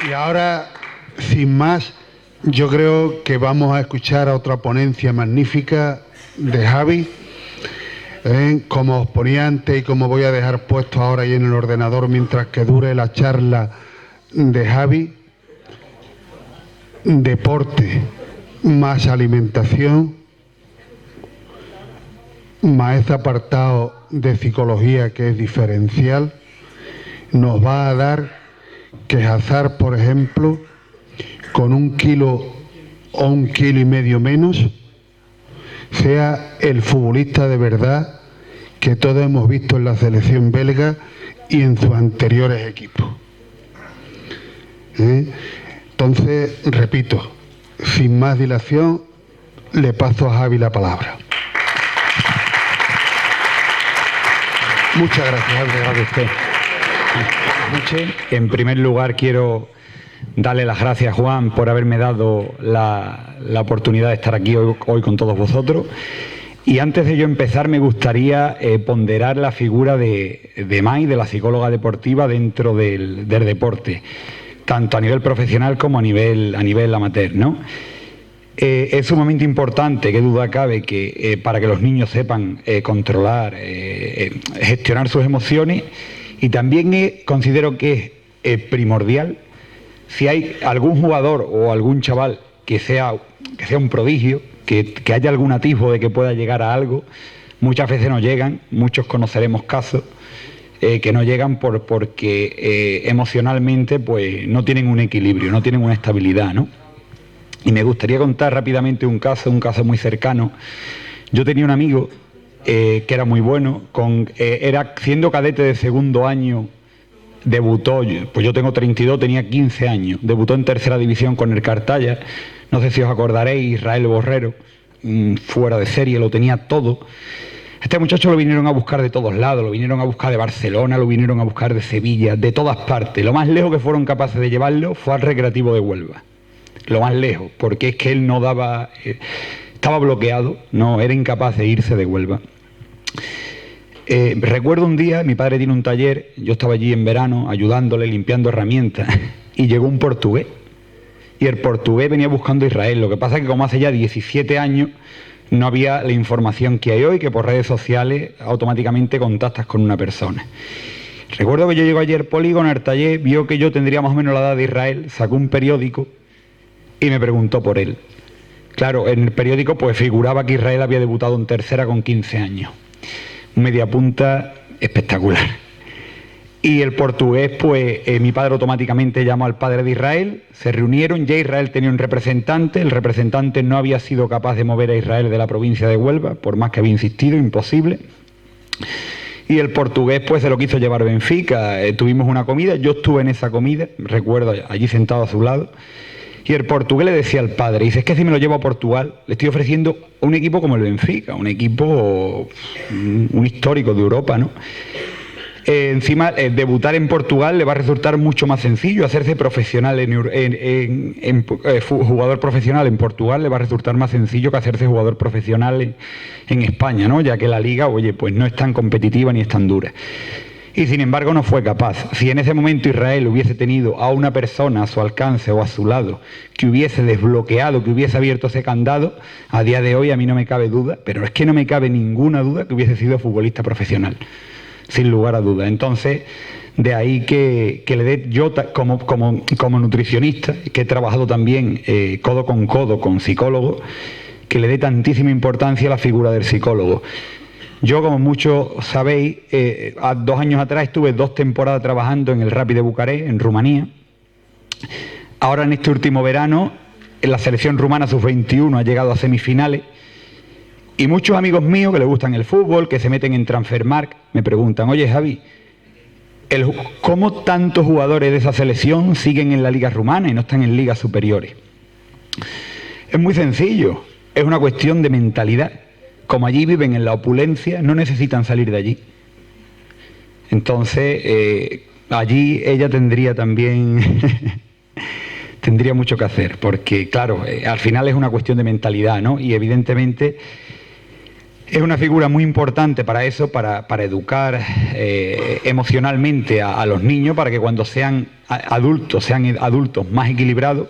Y ahora, sin más, yo creo que vamos a escuchar a otra ponencia magnífica de Javi. Como os ponía antes y como voy a dejar puesto ahora ahí en el ordenador mientras que dure la charla de Javi, deporte más alimentación más este apartado de psicología que es diferencial, nos va a dar que Hazard, por ejemplo, con 1 kilo o 1,5 kilos menos, sea el futbolista de verdad que todos hemos visto en la selección belga y en sus anteriores equipos. Entonces, repito, sin más dilación, le paso a Javi la palabra. Muchas gracias, Javi. Gracias a usted. En primer lugar, quiero darle las gracias, Juan, por haberme dado la oportunidad de estar aquí hoy con todos vosotros. Y antes de yo empezar, me gustaría ponderar la figura de Mai, de la psicóloga deportiva, dentro del deporte, tanto a nivel profesional como a nivel amateur, ¿no? Es sumamente importante, qué duda cabe, que para que los niños sepan controlar, gestionar sus emociones, y también considero que es primordial, si hay algún jugador o algún chaval que sea un prodigio, que haya algún atisbo de que pueda llegar a algo, muchas veces no llegan, muchos conoceremos casos que no llegan porque emocionalmente pues no tienen un equilibrio, no tienen una estabilidad, ¿no? Y me gustaría contar rápidamente un caso muy cercano. Yo tenía un amigo que era muy bueno, siendo cadete de segundo año, debutó, pues yo tengo 32, tenía 15 años, debutó en tercera división con el Cartaya. No sé si os acordaréis, Israel Borrero, fuera de serie, lo tenía todo. Este muchacho lo vinieron a buscar de todos lados, lo vinieron a buscar de Barcelona, lo vinieron a buscar de Sevilla, de todas partes. Lo más lejos que fueron capaces de llevarlo fue al Recreativo de Huelva. Lo más lejos, porque es que él no daba, estaba bloqueado, no era incapaz de irse de Huelva. Recuerdo un día, mi padre tiene un taller, yo estaba allí en verano ayudándole, limpiando herramientas, y llegó un portugués. Y el portugués venía buscando a Israel. Lo que pasa es que como hace ya 17 años no había la información que hay hoy, que por redes sociales automáticamente contactas con una persona. Recuerdo que yo llego ayer Polígono al taller, vio que yo tendría más o menos la edad de Israel, sacó un periódico y me preguntó por él. Claro, en el periódico pues figuraba que Israel había debutado en tercera con 15 años. Un mediapunta espectacular. Y el portugués, pues mi padre automáticamente llamó al padre de Israel, se reunieron, ya Israel tenía un representante, el representante no había sido capaz de mover a Israel de la provincia de Huelva, por más que había insistido, imposible. Y el portugués pues se lo quiso llevar a Benfica, tuvimos una comida, yo estuve en esa comida, recuerdo allí sentado a su lado, y el portugués le decía al padre, dice, es que si me lo llevo a Portugal, le estoy ofreciendo un equipo como el Benfica, un equipo, un histórico de Europa, ¿no? Encima, debutar en Portugal le va a resultar mucho más sencillo, hacerse profesional jugador profesional en Portugal le va a resultar más sencillo que hacerse jugador profesional en España, ¿no? Ya que la liga, oye, pues no es tan competitiva ni es tan dura. Y sin embargo no fue capaz. Si en ese momento Israel hubiese tenido a una persona a su alcance o a su lado que hubiese desbloqueado, que hubiese abierto ese candado, a día de hoy a mí no me cabe duda, pero es que no me cabe ninguna duda que hubiese sido futbolista profesional. Sin lugar a dudas. Entonces, de ahí que le dé yo como nutricionista, que he trabajado también codo con psicólogos, que le dé tantísima importancia a la figura del psicólogo. Yo, como muchos sabéis, 2 años atrás estuve 2 temporadas trabajando en el Rapid de Bucarest, en Rumanía. Ahora, en este último verano, en la selección rumana sub-21 ha llegado a semifinales. Y muchos amigos míos que les gustan el fútbol, que se meten en Transfermarkt, me preguntan, oye Javi, ¿cómo tantos jugadores de esa selección siguen en la liga rumana y no están en ligas superiores? Es muy sencillo, es una cuestión de mentalidad. Como allí viven en la opulencia, no necesitan salir de allí. Entonces, allí ella tendría también... tendría mucho que hacer, porque claro, al final es una cuestión de mentalidad, ¿no? Y evidentemente... Es una figura muy importante para eso, para educar emocionalmente a los niños, para que cuando sean adultos más equilibrados.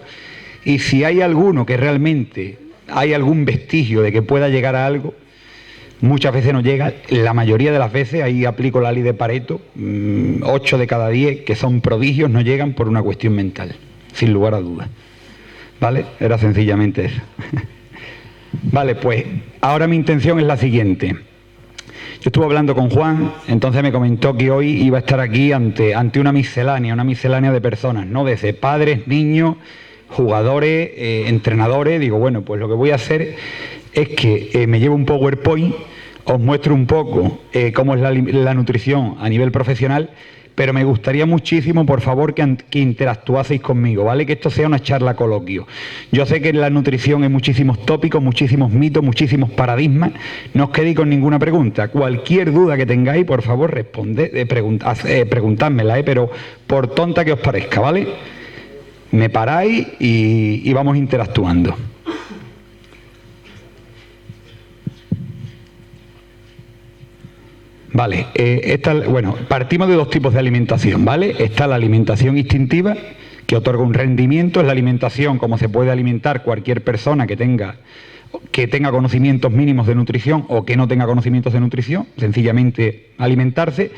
Y si hay alguno que realmente hay algún vestigio de que pueda llegar a algo, muchas veces no llega. La mayoría de las veces, ahí aplico la ley de Pareto, 8 de cada 10 que son prodigios no llegan por una cuestión mental, sin lugar a dudas. ¿Vale? Era sencillamente eso. Vale, pues ahora mi intención es la siguiente. Yo estuve hablando con Juan, entonces me comentó que hoy iba a estar aquí ante una miscelánea de personas, ¿no? Desde padres, niños, jugadores, entrenadores. Digo, bueno, pues lo que voy a hacer es que me llevo un PowerPoint, os muestro un poco cómo es la nutrición a nivel profesional, pero me gustaría muchísimo, por favor, que interactuaseis conmigo, ¿vale? Que esto sea una charla coloquio. Yo sé que en la nutrición hay muchísimos tópicos, muchísimos mitos, muchísimos paradigmas. No os quedéis con ninguna pregunta. Cualquier duda que tengáis, por favor, preguntádmela, pero por tonta que os parezca, ¿vale? Me paráis y vamos interactuando. Vale, partimos de 2 tipos de alimentación, ¿vale? Está la alimentación instintiva, que otorga un rendimiento, es la alimentación como se puede alimentar cualquier persona que tenga conocimientos mínimos de nutrición o que no tenga conocimientos de nutrición, sencillamente alimentarse.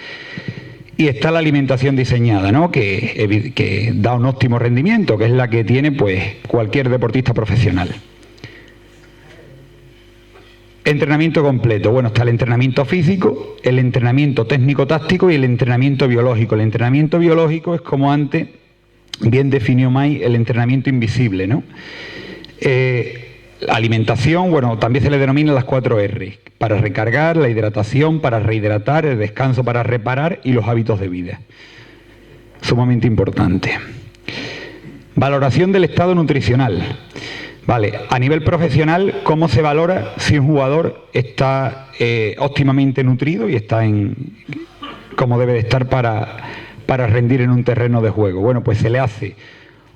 Y está la alimentación diseñada, ¿no? Que da un óptimo rendimiento, que es la que tiene pues cualquier deportista profesional. Entrenamiento completo. Bueno, está el entrenamiento físico, el entrenamiento técnico-táctico y el entrenamiento biológico. El entrenamiento biológico es, como antes bien definió May, el entrenamiento invisible, ¿no? La alimentación, bueno, también se le denomina las 4 R. Para recargar, la hidratación para rehidratar, el descanso para reparar y los hábitos de vida. Sumamente importante. Valoración del estado nutricional. Vale, a nivel profesional, ¿cómo se valora si un jugador está óptimamente nutrido y está como debe de estar para rendir en un terreno de juego? Bueno, pues se le hace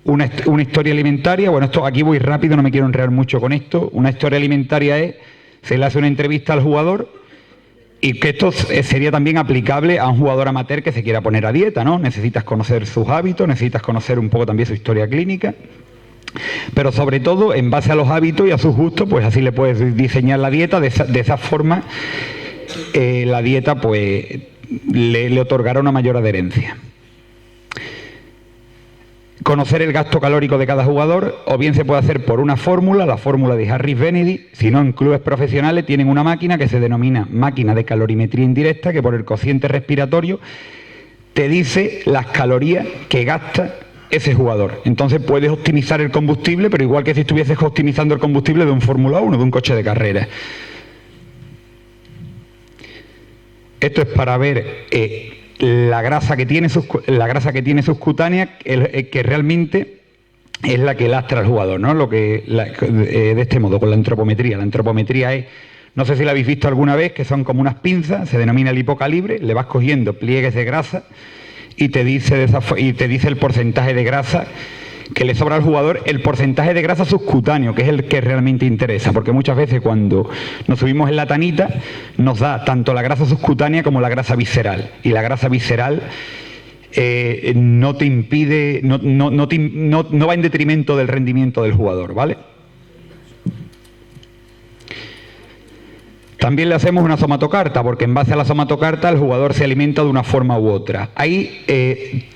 una historia alimentaria. Bueno, esto aquí voy rápido, no me quiero enredar mucho con esto. Una historia alimentaria se le hace una entrevista al jugador, y que esto sería también aplicable a un jugador amateur que se quiera poner a dieta, ¿no? Necesitas conocer sus hábitos, necesitas conocer un poco también su historia clínica. Pero sobre todo, en base a los hábitos y a sus gustos, pues así le puedes diseñar la dieta. De esa forma, la dieta pues le otorgará una mayor adherencia. Conocer el gasto calórico de cada jugador, o bien se puede hacer por una fórmula, la fórmula de Harris Benedict. Si no, en clubes profesionales tienen una máquina que se denomina máquina de calorimetría indirecta, que por el cociente respiratorio te dice las calorías que gasta ese jugador. Entonces puedes optimizar el combustible, pero igual que si estuvieses optimizando el combustible de un Fórmula 1, de un coche de carrera. Esto es para ver la grasa que tiene subcutánea, que realmente es la que lastra al jugador, ¿no? De este modo, con la antropometría. La antropometría es, no sé si la habéis visto alguna vez, que son como unas pinzas, se denomina el hipocalibre, le vas cogiendo pliegues de grasa y te dice el porcentaje de grasa que le sobra al jugador, el porcentaje de grasa subcutáneo, que es el que realmente interesa, porque muchas veces cuando nos subimos en la tanita nos da tanto la grasa subcutánea como la grasa visceral, y la grasa visceral no te impide, no va en detrimento del rendimiento del jugador, ¿vale? También le hacemos una somatocarta, porque en base a la somatocarta el jugador se alimenta de una forma u otra. Hay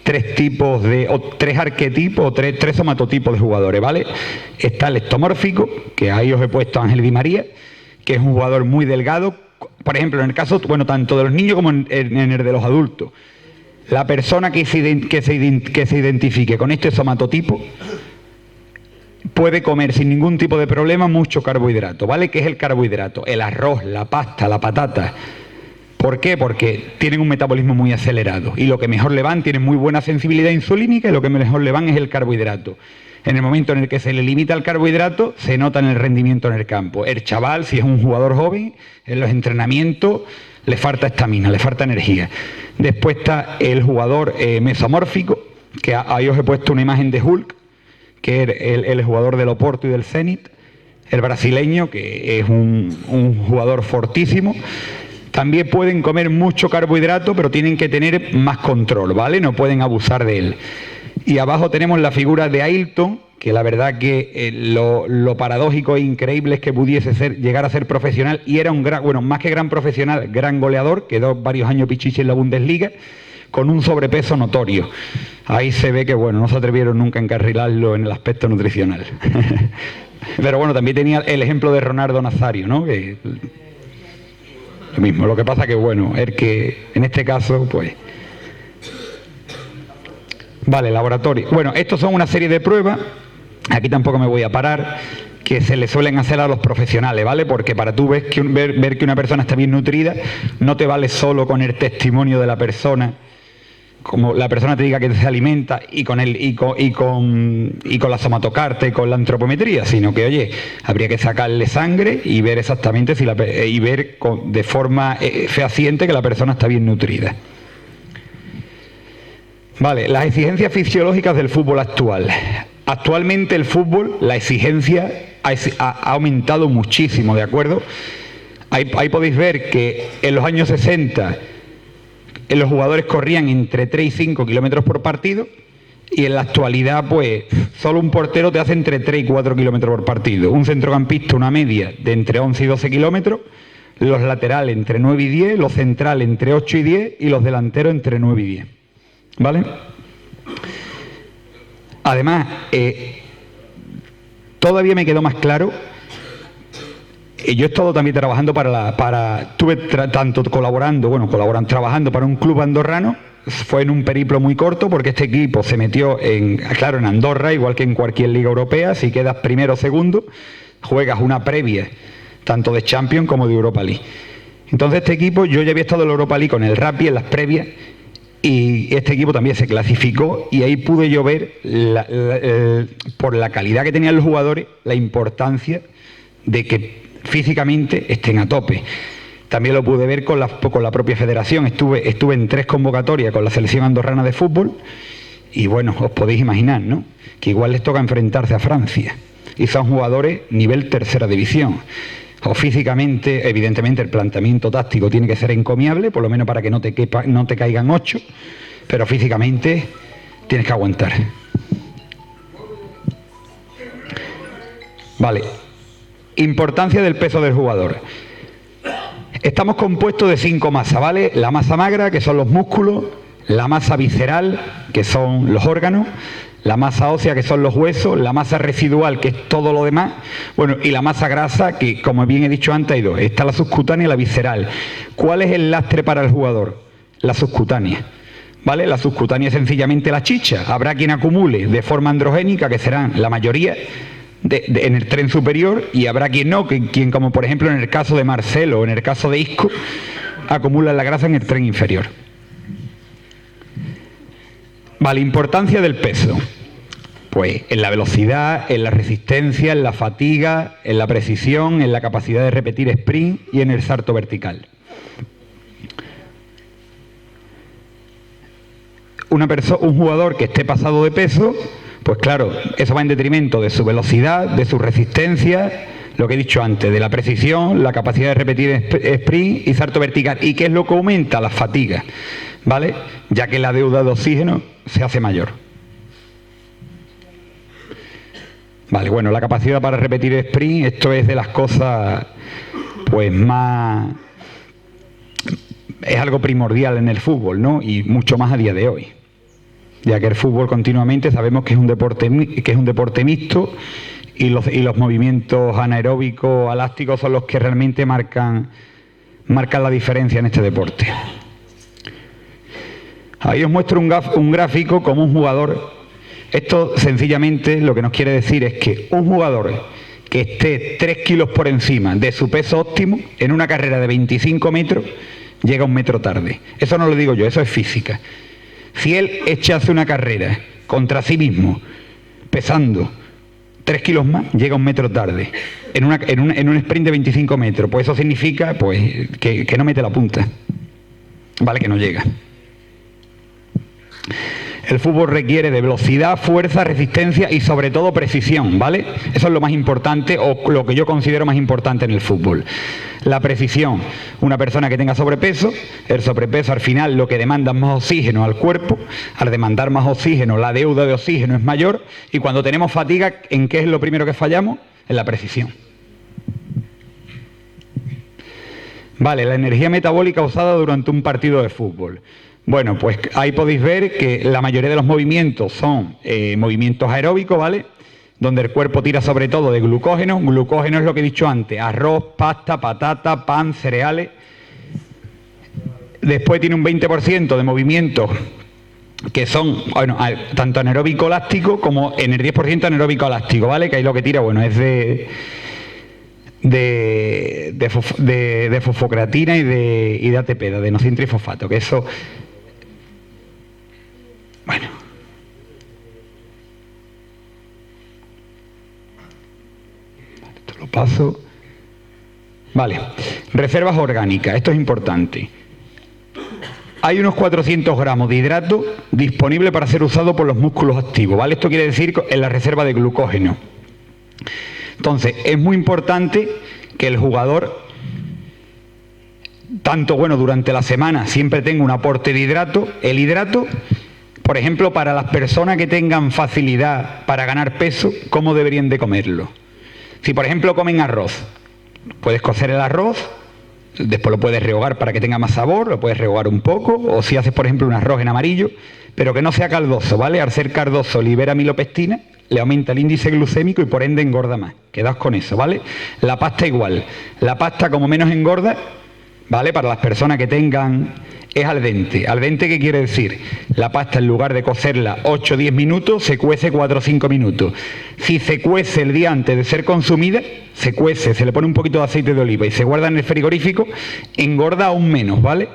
3 arquetipos o tres somatotipos de jugadores, ¿vale? Está el ectomórfico, que ahí os he puesto a Ángel Di María, que es un jugador muy delgado. Por ejemplo, en el caso, bueno, tanto de los niños como en el de los adultos. La persona que se identifique con este somatotipo puede comer sin ningún tipo de problema mucho carbohidrato, ¿vale? ¿Qué es el carbohidrato? El arroz, la pasta, la patata. ¿Por qué? Porque tienen un metabolismo muy acelerado, y lo que mejor le van, tienen muy buena sensibilidad insulínica, y lo que mejor le van es el carbohidrato. En el momento en el que se le limita el carbohidrato, se nota en el rendimiento en el campo. El chaval, si es un jugador joven, en los entrenamientos le falta estamina, le falta energía. Después está el jugador mesomórfico, que ahí os he puesto una imagen de Hulk, que es el jugador del Oporto y del Zenit. el brasileño, que es un jugador fortísimo. También pueden comer mucho carbohidrato, pero tienen que tener más control, ¿vale? No pueden abusar de él. Y abajo tenemos la figura de Ailton, que la verdad que lo paradójico e increíble es que pudiese llegar a ser profesional, y era un gran, bueno, más que gran profesional, gran goleador, quedó varios años Pichichi en la Bundesliga, con un sobrepeso notorio. Ahí se ve que, bueno, no se atrevieron nunca a encarrilarlo en el aspecto nutricional. Pero bueno, también tenía el ejemplo de Ronaldo Nazario, ¿no? Que, lo mismo, lo que pasa que, bueno, es que en este caso, pues... Vale, laboratorio. Bueno, estos son una serie de pruebas, aquí tampoco me voy a parar, que se le suelen hacer a los profesionales, ¿vale? Porque para tú ver que una persona está bien nutrida, no te vale solo con el testimonio de la persona, como la persona te diga que se alimenta y con la somatocarta y con la antropometría, sino que, oye, habría que sacarle sangre y ver exactamente y ver de forma fehaciente que la persona está bien nutrida. Vale, las exigencias fisiológicas del fútbol actual. Actualmente el fútbol, la exigencia ha aumentado muchísimo, ¿de acuerdo? Ahí podéis ver que en los años 60 los jugadores corrían entre 3 y 5 kilómetros por partido, y en la actualidad, pues, solo un portero te hace entre 3 y 4 kilómetros por partido. Un centrocampista, una media de entre 11 y 12 kilómetros, los laterales entre 9 y 10, los centrales entre 8 y 10 y los delanteros entre 9 y 10. ¿Vale? Además, todavía me quedó más claro. Yo he estado también trabajando trabajando para un club andorrano. Fue en un periplo muy corto, porque este equipo se metió en Andorra, igual que en cualquier liga europea. Si quedas primero o segundo, juegas una previa, tanto de Champions como de Europa League. Entonces este equipo, yo ya había estado en la Europa League con el Rapid en las previas, y este equipo también se clasificó, y ahí pude yo ver, por la calidad que tenían los jugadores, la importancia de que físicamente estén a tope. También lo pude ver con la propia federación. Estuve en 3 convocatorias con la selección andorrana de fútbol, y bueno, os podéis imaginar, ¿no?, que igual les toca enfrentarse a Francia, y son jugadores nivel tercera división. O físicamente, evidentemente, el planteamiento táctico tiene que ser encomiable, por lo menos para que no te caigan 8, pero físicamente tienes que aguantar. Vale. Importancia del peso del jugador. Estamos compuestos de 5 masas, ¿vale? La masa magra, que son los músculos; la masa visceral, que son los órganos; la masa ósea, que son los huesos; la masa residual, que es todo lo demás; bueno, y la masa grasa, que, como bien he dicho antes, hay 2. Está la subcutánea y la visceral. ¿Cuál es el lastre para el jugador? La subcutánea, ¿vale? La subcutánea es sencillamente la chicha. Habrá quien acumule de forma androgénica, que serán la mayoría, en el tren superior, y habrá quien no, quien, como por ejemplo en el caso de Marcelo o en el caso de Isco, acumula la grasa en el tren inferior. Vale, importancia del peso. Pues en la velocidad, en la resistencia, en la fatiga, en la precisión, en la capacidad de repetir sprint y en el salto vertical. Un jugador que esté pasado de peso, pues claro, eso va en detrimento de su velocidad, de su resistencia, lo que he dicho antes, de la precisión, la capacidad de repetir sprint y salto vertical. ¿Y qué es lo que aumenta? La fatiga, ¿vale? Ya que la deuda de oxígeno se hace mayor. Vale, bueno, la capacidad para repetir sprint, esto es de las cosas, pues más... es algo primordial en el fútbol, ¿no? Y mucho más a día de hoy, ya que el fútbol continuamente sabemos que es un deporte mixto, y los movimientos anaeróbicos, elásticos, son los que realmente marcan la diferencia en este deporte. Ahí os muestro un gráfico como un jugador. Esto sencillamente lo que nos quiere decir es que un jugador que esté 3 kilos por encima de su peso óptimo en una carrera de 25 metros llega 1 metro tarde. Eso no lo digo yo, eso es física. Si él echase una carrera contra sí mismo pesando 3 kilos más, llega 1 metro tarde en un sprint de 25 metros. Pues eso significa, pues, que no mete la punta, vale, que no llega. El fútbol requiere de velocidad, fuerza, resistencia y sobre todo precisión, ¿vale? Eso es lo más importante o lo que yo considero más importante en el fútbol. La precisión. Una persona que tenga sobrepeso, el sobrepeso al final lo que demanda es más oxígeno al cuerpo, al demandar más oxígeno la deuda de oxígeno es mayor y cuando tenemos fatiga, ¿en qué es lo primero que fallamos? En la precisión. Vale, la energía metabólica usada durante un partido de fútbol. Bueno, pues ahí podéis ver que la mayoría de los movimientos son movimientos aeróbicos, ¿vale? Donde el cuerpo tira sobre todo de glucógeno. Glucógeno es lo que he dicho antes, arroz, pasta, patata, pan, cereales. Después tiene un 20% de movimientos que son, bueno, tanto anaeróbico láctico como en el 10% anaeróbico láctico, ¿vale? Que ahí lo que tira, bueno, es de fosfocreatina y de ATP, de adenosintrifosfato, que eso... Bueno. Esto lo paso. Vale. Reservas orgánicas. Esto es importante. Hay unos 400 gramos de hidrato disponible para ser usado por los músculos activos, ¿vale? Esto quiere decir en la reserva de glucógeno. Entonces, es muy importante que el jugador, tanto bueno durante la semana, siempre tenga un aporte de hidrato. El hidrato, por ejemplo, para las personas que tengan facilidad para ganar peso, ¿cómo deberían de comerlo? Si, por ejemplo, comen arroz, puedes cocer el arroz, después lo puedes rehogar para que tenga más sabor, lo puedes rehogar un poco, o si haces, por ejemplo, un arroz en amarillo, pero que no sea caldoso, ¿vale? Al ser caldoso libera amilopestina, le aumenta el índice glucémico y por ende engorda más. Quedaos con eso, ¿vale? La pasta igual. La pasta como menos engorda, ¿vale? Para las personas que tengan... es al dente. ¿Al dente qué quiere decir? La pasta en lugar de cocerla 8 o 10 minutos, se cuece 4 o 5 minutos. Si se cuece el día antes de ser consumida, se cuece, se le pone un poquito de aceite de oliva y se guarda en el frigorífico, engorda aún menos, ¿vale?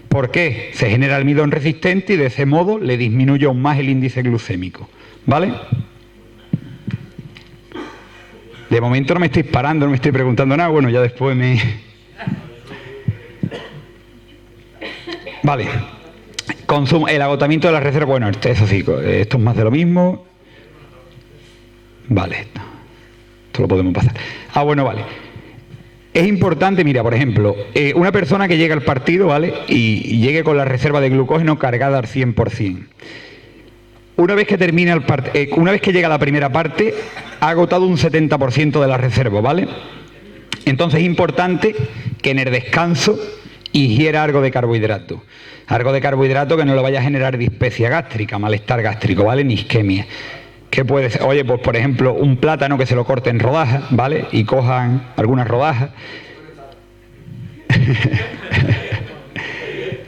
¿Por qué? Se genera almidón resistente y de ese modo le disminuye aún más el índice glucémico, ¿vale? De momento no me estáis parando, no me estoy preguntando nada, bueno, ya después me... Vale, consumo, el agotamiento de la reserva, bueno, eso sí, esto es más de lo mismo. Vale, esto lo podemos pasar. Ah, bueno, vale. Es importante, mira, por ejemplo, una persona que llega al partido, ¿vale? Y llegue con la reserva de glucógeno cargada al 100%. Una vez que termina una vez que llega la primera parte, ha agotado un 70% de la reserva, ¿vale? Entonces es importante que en el descanso ingiera algo de carbohidrato. Algo de carbohidrato que no le vaya a generar dispepsia gástrica, malestar gástrico, ¿vale? Ni isquemia. ¿Qué puede ser? Oye, pues por ejemplo, un plátano que se lo corte en rodajas, ¿vale? Y cojan algunas rodajas.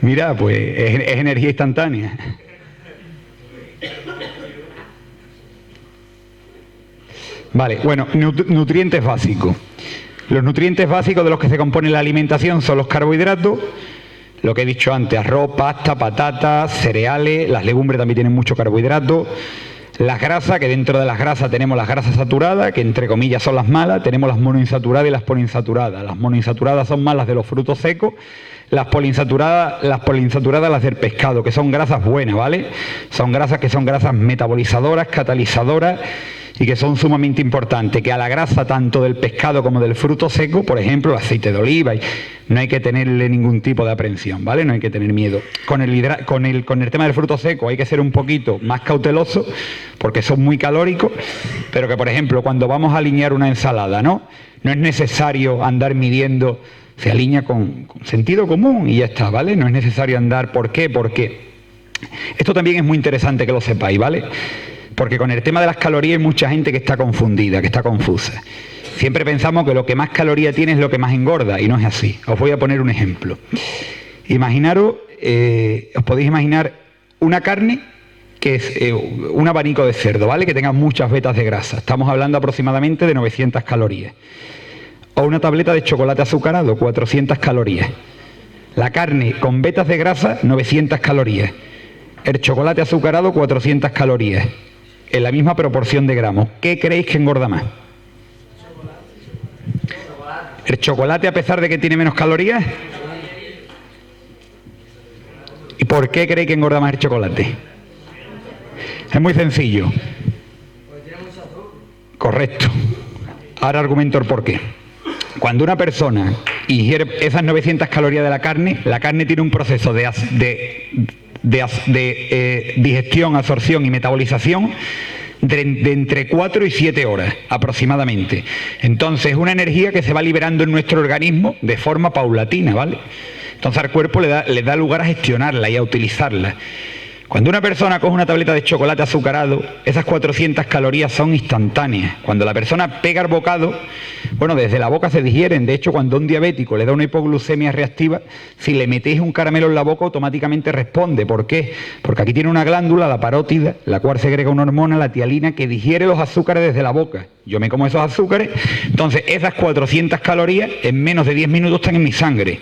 Mira, pues es energía instantánea. Vale, bueno, nutrientes básicos. Los nutrientes básicos de los que se compone la alimentación son los carbohidratos, lo que he dicho antes, arroz, pasta, patatas, cereales, las legumbres también tienen mucho carbohidrato, las grasas, que dentro de las grasas tenemos las grasas saturadas, que entre comillas son las malas, tenemos las monoinsaturadas y las poliinsaturadas. Las monoinsaturadas son más las de los frutos secos, las poliinsaturadas las del pescado, que son grasas buenas, ¿vale? Son grasas que son grasas metabolizadoras, catalizadoras, y que son sumamente importantes, que a la grasa tanto del pescado como del fruto seco, por ejemplo, el aceite de oliva, no hay que tenerle ningún tipo de aprensión, ¿vale? No hay que tener miedo. Con el tema del fruto seco hay que ser un poquito más cauteloso, porque son muy calóricos, pero que, por ejemplo, cuando vamos a alinear una ensalada, ¿no? No es necesario andar midiendo, se alinea con sentido común y ya está, ¿vale? No es necesario andar, ¿por qué? Porque esto también es muy interesante que lo sepáis, ¿vale? Porque con el tema de las calorías hay mucha gente que está confundida, que está confusa. Siempre pensamos que lo que más caloría tiene es lo que más engorda, y no es así. Os voy a poner un ejemplo. Imaginaros, os podéis imaginar una carne que es un abanico de cerdo, ¿vale? Que tenga muchas vetas de grasa. Estamos hablando aproximadamente de 900 calorías. O una tableta de chocolate azucarado, 400 calorías. La carne con vetas de grasa, 900 calorías. El chocolate azucarado, 400 calorías. En la misma proporción de gramos. ¿Qué creéis que engorda más? ¿El chocolate a pesar de que tiene menos calorías? ¿Y por qué creéis que engorda más el chocolate? Es muy sencillo. Correcto. Ahora argumento el porqué. Cuando una persona ingiere esas 900 calorías de la carne tiene un proceso de digestión, absorción y metabolización de entre 4 y 7 horas aproximadamente. Entonces es una energía que se va liberando en nuestro organismo de forma paulatina, ¿vale? Entonces al cuerpo le da lugar a gestionarla y a utilizarla. Cuando una persona coge una tableta de chocolate azucarado, esas 400 calorías son instantáneas. Cuando la persona pega el bocado, bueno, desde la boca se digieren. De hecho, cuando a un diabético le da una hipoglucemia reactiva, si le metéis un caramelo en la boca, automáticamente responde. ¿Por qué? Porque aquí tiene una glándula, la parótida, la cual segrega una hormona, la tialina, que digiere los azúcares desde la boca. Yo me como esos azúcares, entonces esas 400 calorías en menos de 10 minutos están en mi sangre.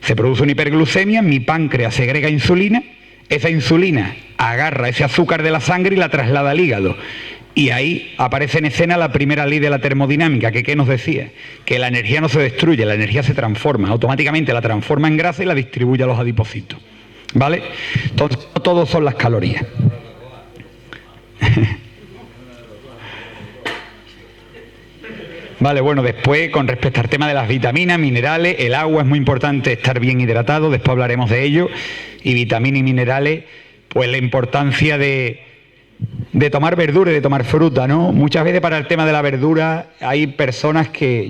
Se produce una hiperglucemia, mi páncreas segrega insulina. Esa insulina agarra ese azúcar de la sangre y la traslada al hígado. Y ahí aparece en escena la primera ley de la termodinámica, que ¿qué nos decía? Que la energía no se destruye, la energía se transforma. Automáticamente la transforma en grasa y la distribuye a los adipocitos. ¿Vale? Entonces, no todos son las calorías. Vale, bueno, después con respecto al tema de las vitaminas, minerales, el agua es muy importante estar bien hidratado, después hablaremos de ello, y vitaminas y minerales, pues la importancia de tomar verdura y de tomar fruta, ¿no? Muchas veces para el tema de la verdura hay personas que...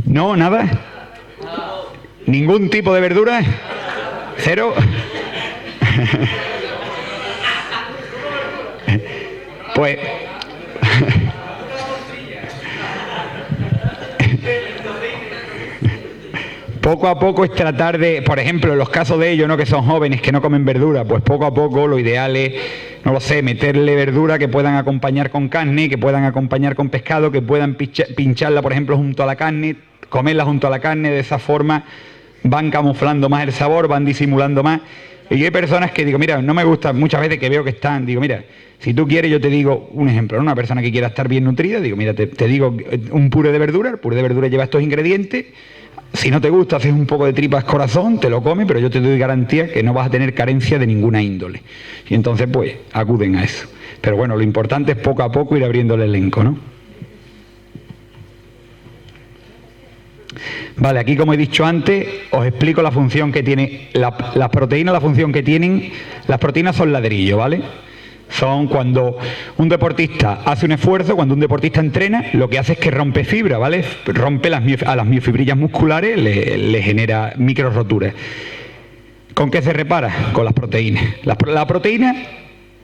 ¿No? ¿Nada? ¿Ningún tipo de verdura? ¿Cero? Pues... Poco a poco es tratar de, por ejemplo, en los casos de ellos, ¿no?, que son jóvenes, que no comen verdura, pues poco a poco lo ideal es, no lo sé, meterle verdura que puedan acompañar con carne, que puedan acompañar con pescado, que puedan pincharla, por ejemplo, junto a la carne, comerla junto a la carne. De esa forma van camuflando más el sabor, van disimulando más. Y yo hay personas que digo, mira, no me gusta muchas veces que veo que están, digo, mira, si tú quieres, yo te digo un ejemplo, ¿no? Una persona que quiera estar bien nutrida, digo, mira, te digo un puré de verdura, el puré de verdura lleva estos ingredientes. Si no te gusta, haces un poco de tripas corazón, te lo comes, pero yo te doy garantía que no vas a tener carencia de ninguna índole. Y entonces, pues, acuden a eso. Pero bueno, lo importante es poco a poco ir abriendo el elenco, ¿no? Vale, aquí como he dicho antes, os explico la función que tiene las proteínas, la función que tienen. Las proteínas son ladrillos, ¿vale? Son cuando un deportista hace un esfuerzo, cuando un deportista entrena, lo que hace es que rompe fibra, ¿vale? Rompe a las miofibrillas musculares, le genera micro roturas. ¿Con qué se repara? Con las proteínas. La proteína,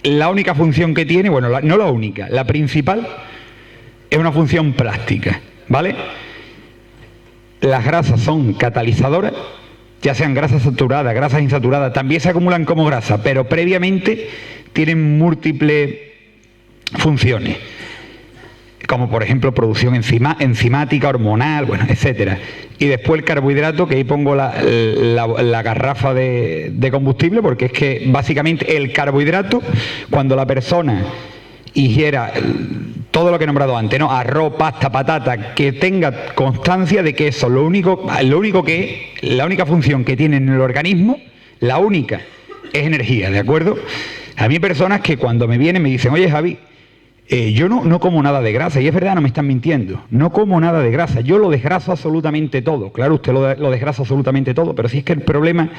la única función que tiene, bueno, no la única, la principal, es una función práctica, ¿vale? Las grasas son catalizadoras, ya sean grasas saturadas, grasas insaturadas, también se acumulan como grasa, pero previamente tienen múltiples funciones, como por ejemplo producción enzimática, hormonal, bueno, etcétera. Y después el carbohidrato, que ahí pongo la garrafa de combustible, porque es que básicamente el carbohidrato, cuando la persona ingiera todo lo que he nombrado antes, ¿no? Arroz, pasta, patata, que tenga constancia de que eso, la única función que tiene en el organismo, la única, es energía, ¿de acuerdo? A mí hay personas que cuando me vienen me dicen, oye Javi, yo no como nada de grasa, y es verdad, no me están mintiendo, no como nada de grasa, yo lo desgraso absolutamente todo. Claro, usted lo desgrasa absolutamente todo, pero si es que el problema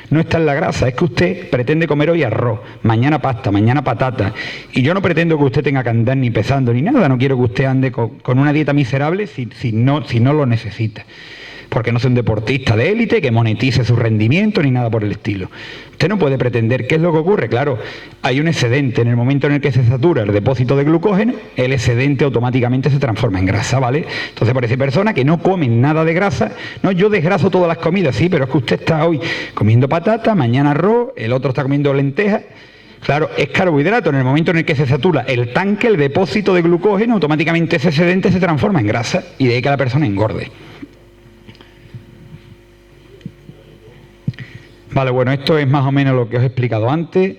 no está en la grasa, es que usted pretende comer hoy arroz, mañana pasta, mañana patata, y yo no pretendo que usted tenga que andar ni pesando ni nada, no quiero que usted ande con una dieta miserable si no lo necesita. Porque no soy un deportista de élite que monetice su rendimiento ni nada por el estilo. Usted no puede pretender. ¿Qué es lo que ocurre? Claro, hay un excedente. En el momento en el que se satura el depósito de glucógeno, el excedente automáticamente se transforma en grasa, ¿vale? Entonces parece persona que no comen nada de grasa. No, yo desgraso todas las comidas, sí, pero es que usted está hoy comiendo patata, mañana arroz, el otro está comiendo lentejas. Claro, es carbohidrato. En el momento en el que se satura el tanque, el depósito de glucógeno, automáticamente ese excedente se transforma en grasa y de ahí que la persona engorde. Vale, bueno, esto es más o menos lo que os he explicado antes.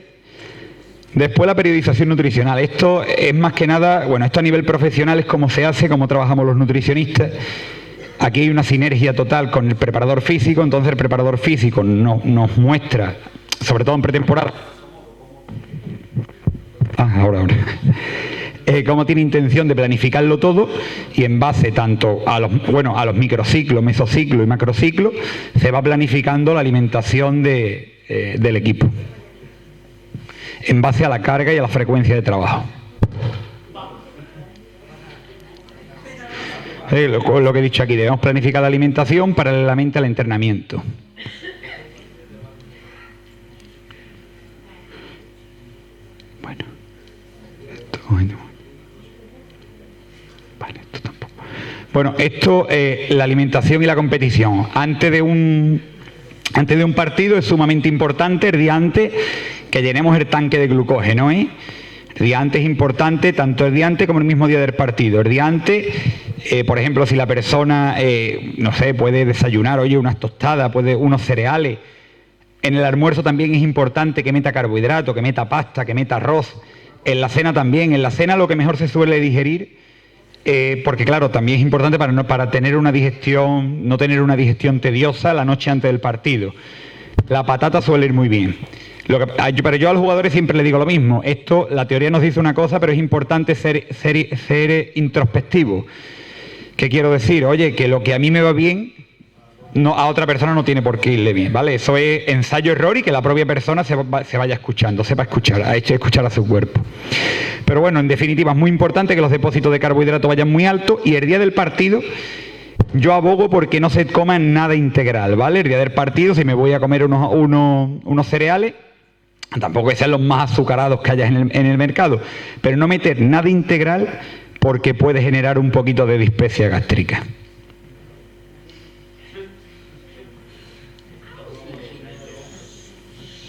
Después la periodización nutricional. Esto es más que nada, bueno, esto a nivel profesional es cómo se hace, cómo trabajamos los nutricionistas. Aquí hay una sinergia total con el preparador físico, entonces el preparador físico nos muestra, sobre todo en pretemporada. ahora. Cómo tiene intención de planificarlo todo y en base tanto a los microciclos, mesociclos y macrociclos, se va planificando la alimentación del equipo en base a la carga y a la frecuencia de trabajo. Lo que he dicho aquí, debemos planificar la alimentación paralelamente al entrenamiento. Bueno, esto, la alimentación y la competición. Antes de un partido es sumamente importante el día antes que llenemos el tanque de glucógeno, ¿eh? El día antes es importante, tanto el día antes como el mismo día del partido. El día antes, por ejemplo, si la persona, no sé, puede desayunar, unas tostadas, unos cereales. En el almuerzo también es importante que meta carbohidrato, que meta pasta, que meta arroz. En la cena también. En la cena lo que mejor se suele digerir, porque claro, también es importante para tener una digestión, no tener una digestión tediosa la noche antes del partido. La patata suele ir muy bien. Pero yo a los jugadores siempre les digo lo mismo. Esto, la teoría nos dice una cosa, pero es importante ser introspectivo. ¿Qué quiero decir? Oye, que lo que a mí me va bien, a otra persona no tiene por qué irle bien, ¿vale? Eso es ensayo-error y que la propia persona se vaya escuchando, sepa escuchar a su cuerpo. Pero bueno, en definitiva, es muy importante que los depósitos de carbohidratos vayan muy altos y el día del partido yo abogo porque no se coma nada integral, ¿vale? El día del partido, si me voy a comer unos cereales, tampoco que sean los más azucarados que haya en el mercado, pero no meter nada integral porque puede generar un poquito de dispepsia gástrica.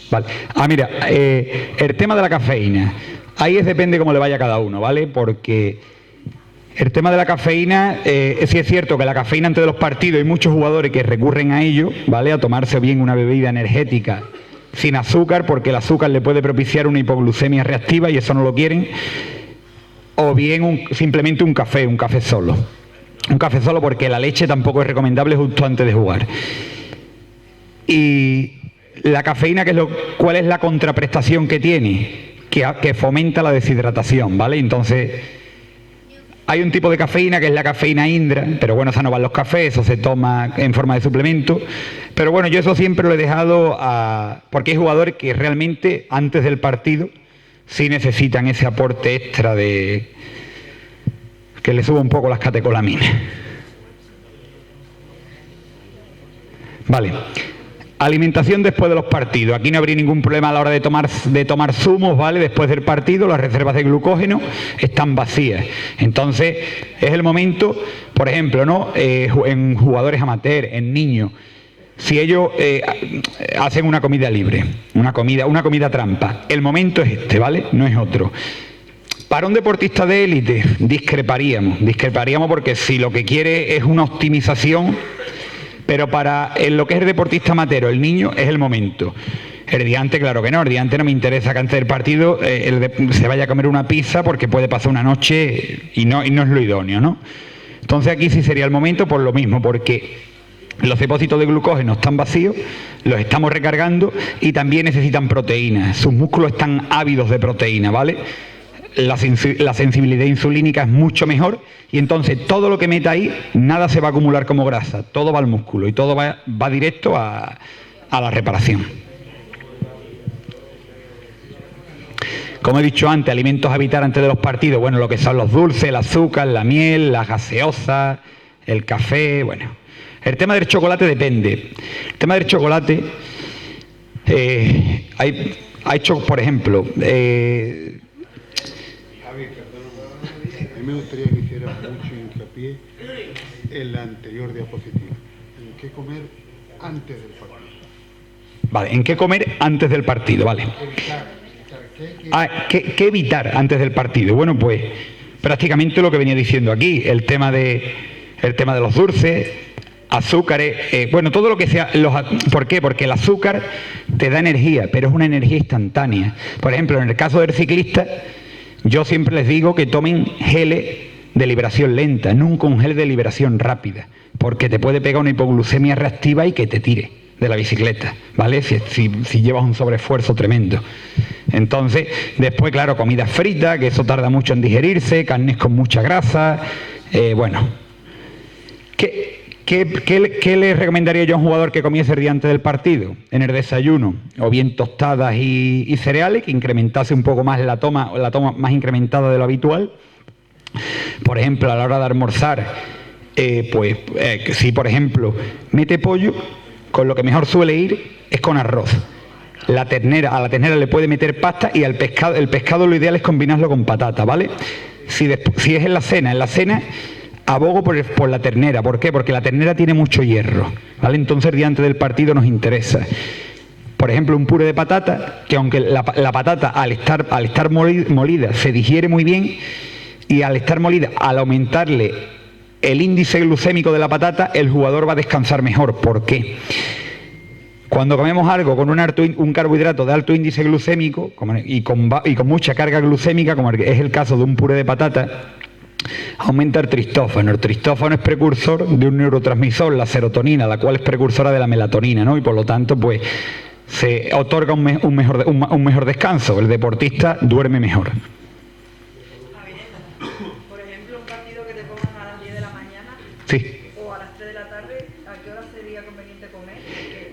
Vale. Mira, el tema de la cafeína. Ahí depende cómo le vaya a cada uno, ¿vale? Porque el tema de la cafeína, sí es cierto que la cafeína antes de los partidos hay muchos jugadores que recurren a ello, ¿vale? A tomarse bien una bebida energética sin azúcar, porque el azúcar le puede propiciar una hipoglucemia reactiva y eso no lo quieren. O bien simplemente un café solo. Un café solo porque la leche tampoco es recomendable justo antes de jugar. Y la cafeína, ¿cuál es la contraprestación que tiene? Que fomenta la deshidratación, ¿vale? Entonces, hay un tipo de cafeína que es la cafeína Indra, pero bueno, esa no va en los cafés, eso se toma en forma de suplemento. Pero bueno, yo eso siempre lo he dejado porque hay jugadores que realmente antes del partido sí necesitan ese aporte extra que le suba un poco las catecolaminas. Vale. Alimentación después de los partidos. Aquí no habría ningún problema a la hora de tomar zumos, ¿vale? Después del partido, las reservas de glucógeno están vacías. Entonces, es el momento, por ejemplo, ¿no? En jugadores amateur, en niños, si ellos hacen una comida libre, una comida trampa, el momento es este, ¿vale? No es otro. Para un deportista de élite, discreparíamos porque si lo que quiere es una optimización. Pero para lo que es el deportista amateur, el niño, es el momento. El día antes, claro que no. El día antes no me interesa que antes del partido se vaya a comer una pizza porque puede pasar una noche y no es lo idóneo, ¿no? Entonces aquí sí sería el momento por lo mismo, porque los depósitos de glucógeno están vacíos, los estamos recargando y también necesitan proteínas. Sus músculos están ávidos de proteína, ¿vale? La sensibilidad insulínica es mucho mejor y entonces todo lo que meta ahí, nada se va a acumular como grasa, todo va al músculo y todo va directo a la reparación. Como he dicho antes, alimentos a evitar antes de los partidos, bueno, lo que son los dulces, el azúcar, la miel, las gaseosas, el café, bueno. El tema del chocolate depende. El tema del chocolate, por ejemplo, me gustaría que hiciera mucho hincapié en la anterior diapositiva. ¿En qué comer antes del partido? Vale, ¿en qué comer antes del partido? Vale. ¿Qué evitar antes del partido? Bueno, pues prácticamente lo que venía diciendo aquí, el tema de los dulces, azúcares, bueno, todo lo que sea. ¿Por qué? Porque el azúcar te da energía, pero es una energía instantánea. Por ejemplo, en el caso del ciclista, yo siempre les digo que tomen geles de liberación lenta, nunca un gel de liberación rápida, porque te puede pegar una hipoglucemia reactiva y que te tire de la bicicleta, ¿vale? Si llevas un sobreesfuerzo tremendo. Entonces, después, claro, comida frita, que eso tarda mucho en digerirse, carnes con mucha grasa, bueno. ¿Qué le recomendaría yo a un jugador que comiese el día antes del partido? En el desayuno, o bien tostadas y cereales, que incrementase un poco más la toma más incrementada de lo habitual. Por ejemplo, a la hora de almorzar, si por ejemplo mete pollo, con lo que mejor suele ir es con arroz. A la ternera le puede meter pasta, y el pescado lo ideal es combinarlo con patata, ¿vale? Si es en la cena abogo por la ternera. ¿Por qué? Porque la ternera tiene mucho hierro, ¿vale? Entonces el día antes del partido nos interesa. Por ejemplo, un puré de patata, que aunque la patata al estar molida se digiere muy bien, y al estar molida, al aumentarle el índice glucémico de la patata, el jugador va a descansar mejor. ¿Por qué? Cuando comemos algo con un carbohidrato de alto índice glucémico y con mucha carga glucémica, como es el caso de un puré de patata, aumenta el tristófano. El tristófano es precursor de un neurotransmisor, la serotonina, la cual es precursora de la melatonina, ¿no? Y por lo tanto, pues, se otorga un mejor descanso. El deportista duerme mejor. Por ejemplo, un partido que te pongan a las 10 de la mañana, sí, o a las 3 de la tarde, ¿a qué hora sería conveniente comer?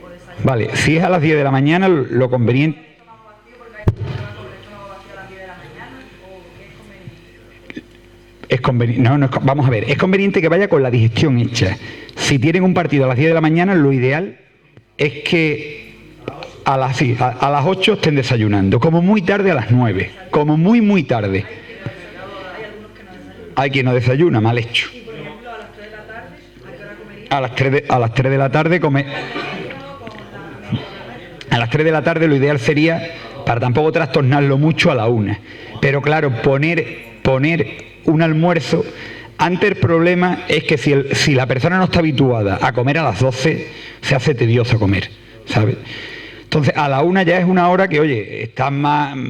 O desayunar. Vale, si es a las 10 de la mañana, lo conveniente... Vamos a ver, es conveniente que vaya con la digestión hecha. Si tienen un partido a las 10 de la mañana, lo ideal es que a las 8 estén desayunando, como muy tarde a las 9, como muy tarde. Hay quien no desayuna, mal hecho. Y por ejemplo, a las 3 de la tarde, ¿a qué hora comería? A las 3 de la tarde comer. A las 3 de la tarde lo ideal sería, para tampoco trastornarlo mucho, a la 1. Pero claro, poner un almuerzo. Antes el problema es que si la persona no está habituada a comer a las 12, se hace tedioso comer, ¿sabes? Entonces a la 1 ya es una hora que, oye,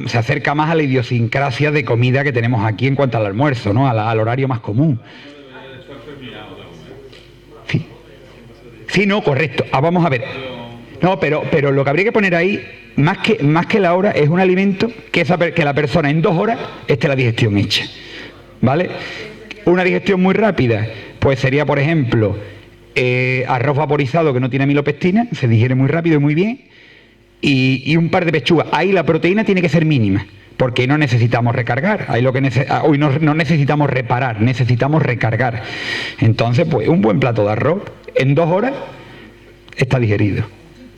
se acerca más a la idiosincrasia de comida que tenemos aquí en cuanto al almuerzo, ¿no? Al horario más común. Sí, no, correcto. Vamos a ver. No, pero lo que habría que poner ahí, más que la hora, es un alimento que la persona en 2 horas esté la digestión hecha, ¿vale? Una digestión muy rápida, pues sería, por ejemplo, arroz vaporizado que no tiene amilopectina, se digiere muy rápido y muy bien, y un par de pechugas. Ahí la proteína tiene que ser mínima, porque no necesitamos recargar. Ahí hoy no necesitamos reparar, necesitamos recargar. Entonces, pues un buen plato de arroz en 2 horas está digerido,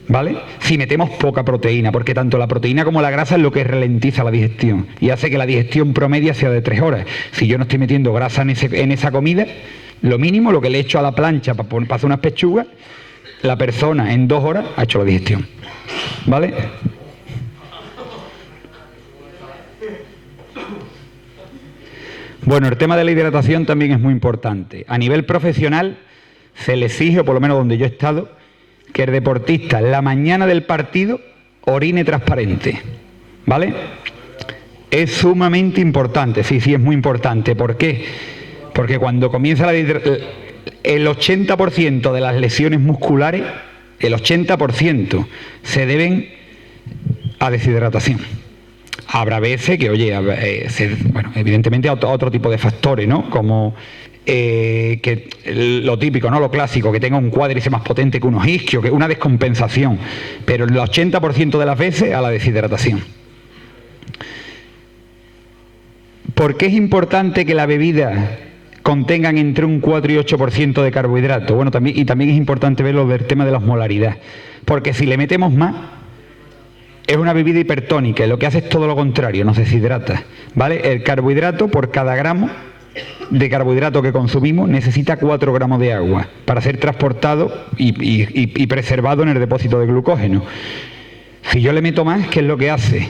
¿vale? Si metemos poca proteína, porque tanto la proteína como la grasa es lo que ralentiza la digestión y hace que la digestión promedia sea de 3 horas. Si yo no estoy metiendo grasa en esa comida, lo mínimo, lo que le echo a la plancha para hacer unas pechugas, la persona en 2 horas ha hecho la digestión, ¿vale? Bueno, el tema de la hidratación también es muy importante. A nivel profesional se le exige, o por lo menos donde yo he estado, que el deportista la mañana del partido orine transparente, ¿vale? Es sumamente importante, sí, es muy importante. ¿Por qué? Porque cuando comienza el 80% de las lesiones musculares, el 80% se deben a deshidratación. Habrá veces que, oye, evidentemente a otro tipo de factores, ¿no? Como que lo típico, ¿no? Lo clásico, que tenga un cuádriceps más potente que unos isquios, que una descompensación, pero el 80% de las veces a la deshidratación. ¿Por qué es importante que la bebida contengan entre un 4 y 8% de carbohidratos? Bueno, también es importante ver lo del tema de la osmolaridad, porque si le metemos más, es una bebida hipertónica, y lo que hace es todo lo contrario, nos deshidrata, ¿vale? El carbohidrato, por cada gramo de carbohidrato que consumimos, necesita 4 gramos de agua para ser transportado y preservado en el depósito de glucógeno. Si yo le meto más, ¿qué es lo que hace?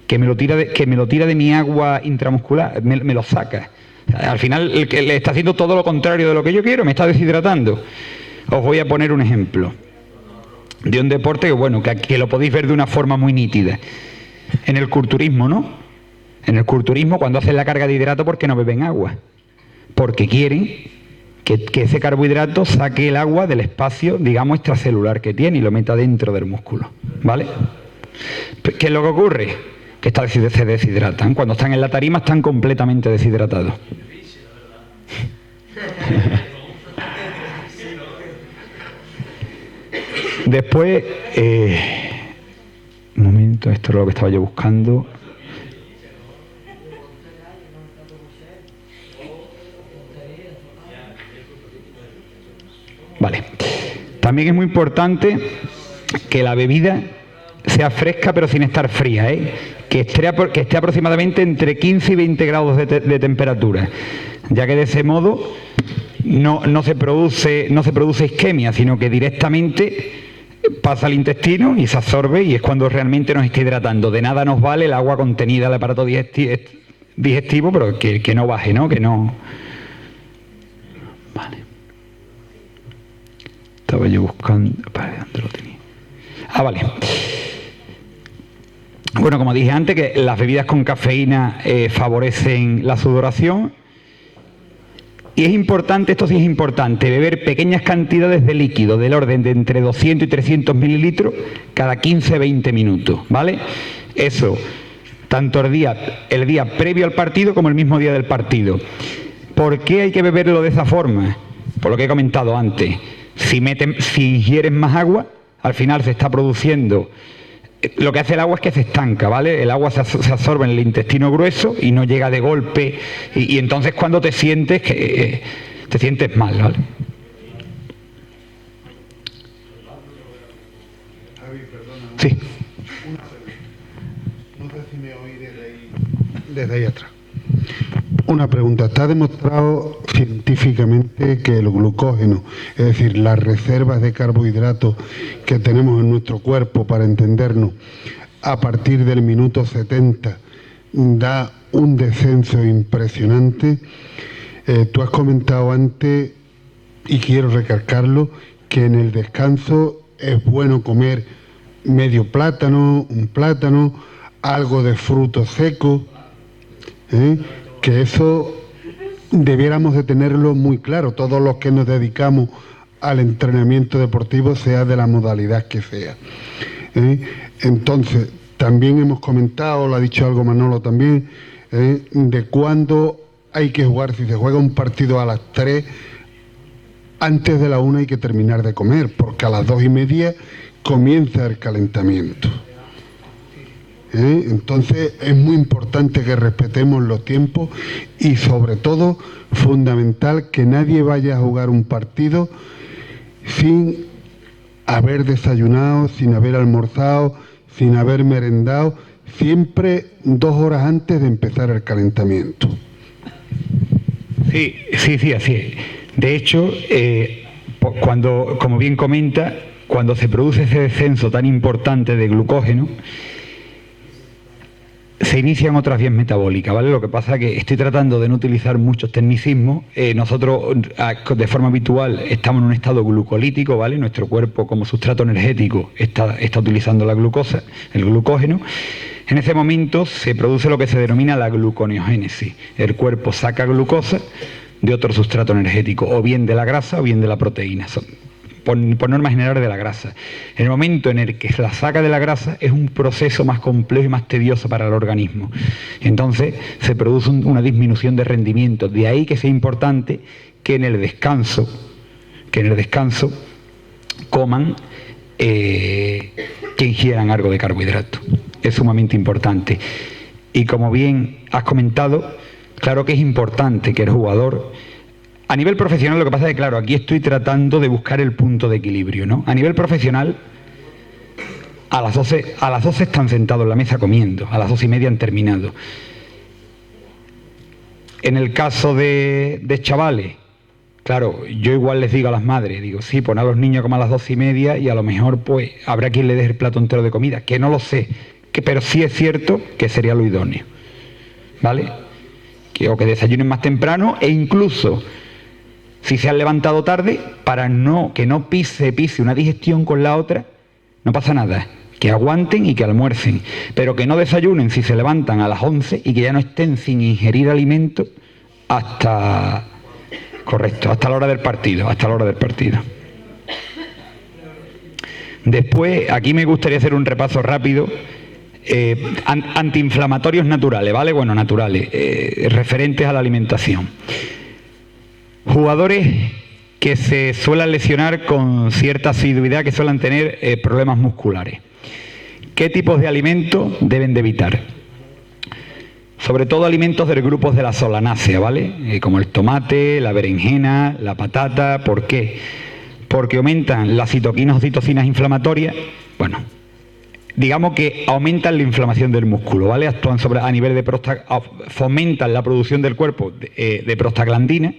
Que me lo tira de mi agua intramuscular, me lo saca. Al final le está haciendo todo lo contrario de lo que yo quiero, me está deshidratando. Os voy a poner un ejemplo de un deporte que lo podéis ver de una forma muy nítida. En el culturismo, ¿no? En el culturismo, cuando hacen la carga de hidrato, ¿por qué no beben agua? Porque quieren que ese carbohidrato saque el agua del espacio, digamos, extracelular que tiene y lo meta dentro del músculo, ¿vale? ¿Qué es lo que ocurre? se deshidratan. Cuando están en la tarima están completamente deshidratados. Después, un momento, esto es lo que estaba yo buscando. Vale. También es muy importante que la bebida sea fresca pero sin estar fría, que esté aproximadamente entre 15 y 20 grados de temperatura, ya que de ese modo no se produce isquemia, sino que directamente pasa al intestino y se absorbe, y es cuando realmente nos está hidratando. De nada nos vale el agua contenida al aparato digestivo, pero que no baje, ¿no? Que no... Vale. Estaba yo buscando... ¿Dónde lo tenía? Vale. Bueno, como dije antes, que las bebidas con cafeína favorecen la sudoración. Y es importante, esto sí es importante, beber pequeñas cantidades de líquido del orden de entre 200 y 300 mililitros cada 15-20 minutos, ¿vale? Eso, tanto el día previo al partido como el mismo día del partido. ¿Por qué hay que beberlo de esa forma? Por lo que he comentado antes. Si ingieres más agua, al final se está produciendo... Lo que hace el agua es que se estanca, ¿vale? El agua se absorbe en el intestino grueso y no llega de golpe. Y entonces cuando te sientes mal, ¿vale? Javi, perdona. Sí. No sé si me oí desde ahí atrás. Una pregunta. Está demostrado científicamente que el glucógeno, es decir, las reservas de carbohidratos que tenemos en nuestro cuerpo, para entendernos, a partir del minuto 70 da un descenso impresionante. Tú has comentado antes, y quiero recalcarlo, que en el descanso es bueno comer medio plátano, un plátano, algo de frutos secos, que eso debiéramos de tenerlo muy claro, todos los que nos dedicamos al entrenamiento deportivo, sea de la modalidad que sea. Entonces, también hemos comentado, lo ha dicho algo Manolo también, de cuándo hay que jugar. Si se juega un partido a las 3, antes de la 1 hay que terminar de comer, porque a las 2:30 comienza el calentamiento. Entonces es muy importante que respetemos los tiempos y, sobre todo, fundamental, que nadie vaya a jugar un partido sin haber desayunado, sin haber almorzado, sin haber merendado, siempre 2 horas antes de empezar el calentamiento. Sí, así es. De hecho, cuando, como bien comenta, cuando se produce ese descenso tan importante de glucógeno, se inician otras vías metabólicas, ¿vale? Lo que pasa es que estoy tratando de no utilizar muchos tecnicismos. Nosotros, de forma habitual, estamos en un estado glucolítico, ¿vale? Nuestro cuerpo, como sustrato energético, está utilizando la glucosa, el glucógeno. En ese momento se produce lo que se denomina la gluconeogénesis. El cuerpo saca glucosa de otro sustrato energético, o bien de la grasa o bien de la proteína. Por norma general de la grasa. En el momento en el que la saca de la grasa es un proceso más complejo y más tedioso para el organismo. Entonces se produce una disminución de rendimiento. De ahí que sea importante que en el descanso coman, que ingieran algo de carbohidrato. Es sumamente importante. Y como bien has comentado, claro que es importante que el jugador... A nivel profesional, lo que pasa es que, claro, aquí estoy tratando de buscar el punto de equilibrio, ¿no? A nivel profesional, a las 12 están sentados en la mesa comiendo, a las 2:30 han terminado. En el caso de chavales, claro, yo igual les digo a las madres, digo, sí, pon a los niños como a las 2:30 y a lo mejor pues habrá quien le deje el plato entero de comida, que no lo sé, pero sí es cierto que sería lo idóneo, ¿vale? O que desayunen más temprano, e incluso... si se han levantado tarde, para que no pise una digestión con la otra, no pasa nada. Que aguanten y que almuercen. Pero que no desayunen si se levantan a las 11 y que ya no estén sin ingerir alimentos hasta la hora del partido. Después, aquí me gustaría hacer un repaso rápido antiinflamatorios naturales, ¿vale? Bueno, naturales, referentes a la alimentación. Jugadores que se suelen lesionar con cierta asiduidad, que suelen tener problemas musculares. ¿Qué tipos de alimentos deben de evitar? Sobre todo alimentos del grupo de la solanácea, ¿vale? Como el tomate, la berenjena, la patata. ¿Por qué? Porque aumentan las citoquinas o citocinas inflamatorias. Bueno, digamos que aumentan la inflamación del músculo, ¿vale? Actúan a nivel de fomentan la producción del cuerpo de prostaglandina,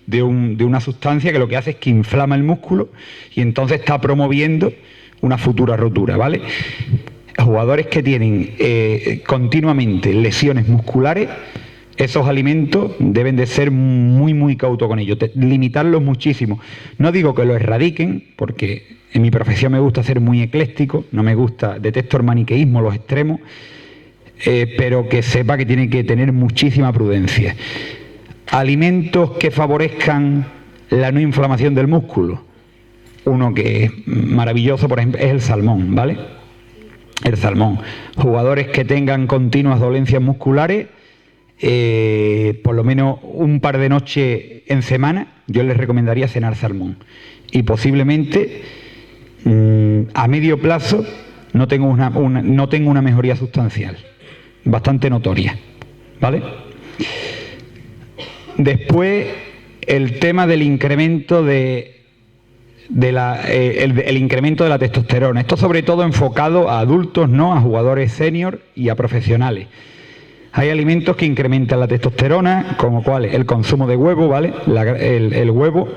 de una sustancia que lo que hace es que inflama el músculo y entonces está promoviendo una futura rotura, ¿vale? Jugadores que tienen continuamente lesiones musculares, esos alimentos deben de ser muy, muy cautos con ellos, limitarlos muchísimo. No digo que lo erradiquen, porque en mi profesión me gusta ser muy ecléctico, detesto el maniqueísmo, los extremos, pero que sepa que tiene que tener muchísima prudencia. Alimentos que favorezcan la no inflamación del músculo. Uno que es maravilloso, por ejemplo, es el salmón, ¿vale? El salmón. Jugadores que tengan continuas dolencias musculares, por lo menos un par de noches en semana, yo les recomendaría cenar salmón. Y posiblemente a medio plazo no tengo una mejoría sustancial, bastante notoria, ¿vale? Después, el tema del incremento el incremento de la testosterona. Esto sobre todo enfocado a adultos, ¿no? A jugadores senior y a profesionales. Hay alimentos que incrementan la testosterona, como cuáles, el consumo de huevo, ¿vale? El huevo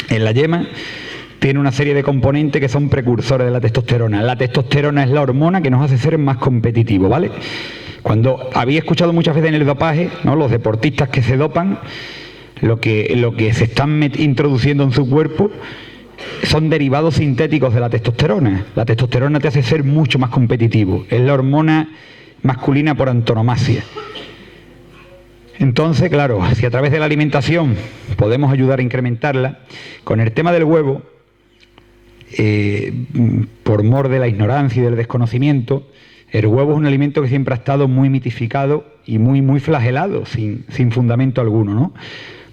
en la yema tiene una serie de componentes que son precursores de la testosterona. La testosterona es la hormona que nos hace ser más competitivos, ¿vale? Cuando había escuchado muchas veces en el dopaje, ¿no? Los deportistas que se dopan, lo que se están introduciendo en su cuerpo son derivados sintéticos de la testosterona. La testosterona te hace ser mucho más competitivo. Es la hormona masculina por antonomasia. Entonces, claro, si a través de la alimentación podemos ayudar a incrementarla, con el tema del huevo, por mor de la ignorancia y del desconocimiento, el huevo es un alimento que siempre ha estado muy mitificado y muy, muy flagelado, sin fundamento alguno, ¿no?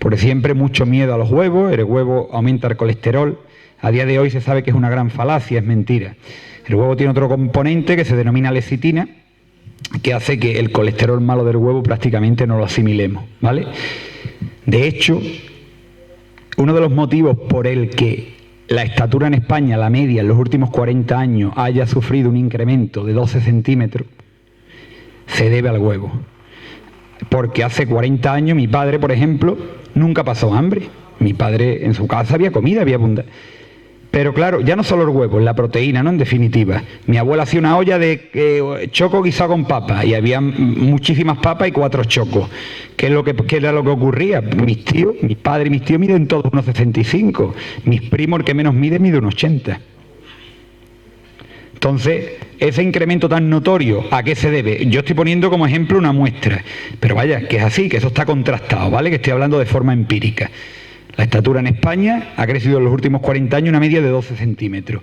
Porque siempre mucho miedo a los huevos, el huevo aumenta el colesterol. A día de hoy se sabe que es una gran falacia, es mentira. El huevo tiene otro componente que se denomina lecitina, que hace que el colesterol malo del huevo prácticamente no lo asimilemos, ¿vale? De hecho, uno de los motivos por el que la estatura en España, la media, en los últimos 40 años haya sufrido un incremento de 12 centímetros, se debe al huevo. Porque hace 40 años mi padre, por ejemplo, nunca pasó hambre. Mi padre en su casa había comida, había abundancia. Pero claro, ya no solo el huevo, la proteína, ¿no? En definitiva. Mi abuela hacía una olla de choco guisado con papa y había muchísimas papas y 4 chocos. ¿Qué era lo que ocurría? Mi padre y mis tíos miden todos unos 65. Mis primos, el que menos mide 1,80. Entonces, ese incremento tan notorio, ¿a qué se debe? Yo estoy poniendo como ejemplo una muestra, pero vaya, que es así, que eso está contrastado, ¿vale? Que estoy hablando de forma empírica. La estatura en España ha crecido en los últimos 40 años una media de 12 centímetros.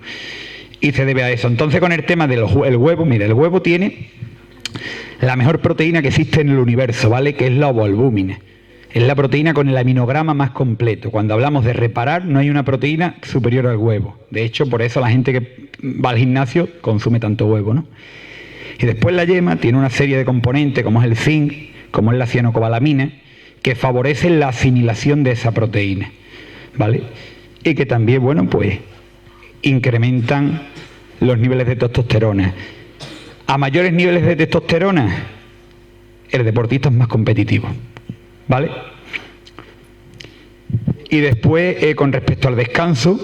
Y se debe a eso. Entonces, con el tema del huevo, mira, el huevo tiene la mejor proteína que existe en el universo, ¿vale? Que es la ovoalbúmina. Es la proteína con el aminograma más completo. Cuando hablamos de reparar, no hay una proteína superior al huevo. De hecho, por eso la gente que va al gimnasio consume tanto huevo, ¿no? Y después la yema tiene una serie de componentes, como es el zinc, como es la cianocobalamina, que favorecen la asimilación de esa proteína, ¿vale? Y que también, bueno, pues incrementan los niveles de testosterona. A mayores niveles de testosterona, el deportista es más competitivo, ¿vale? Y después, con respecto al descanso,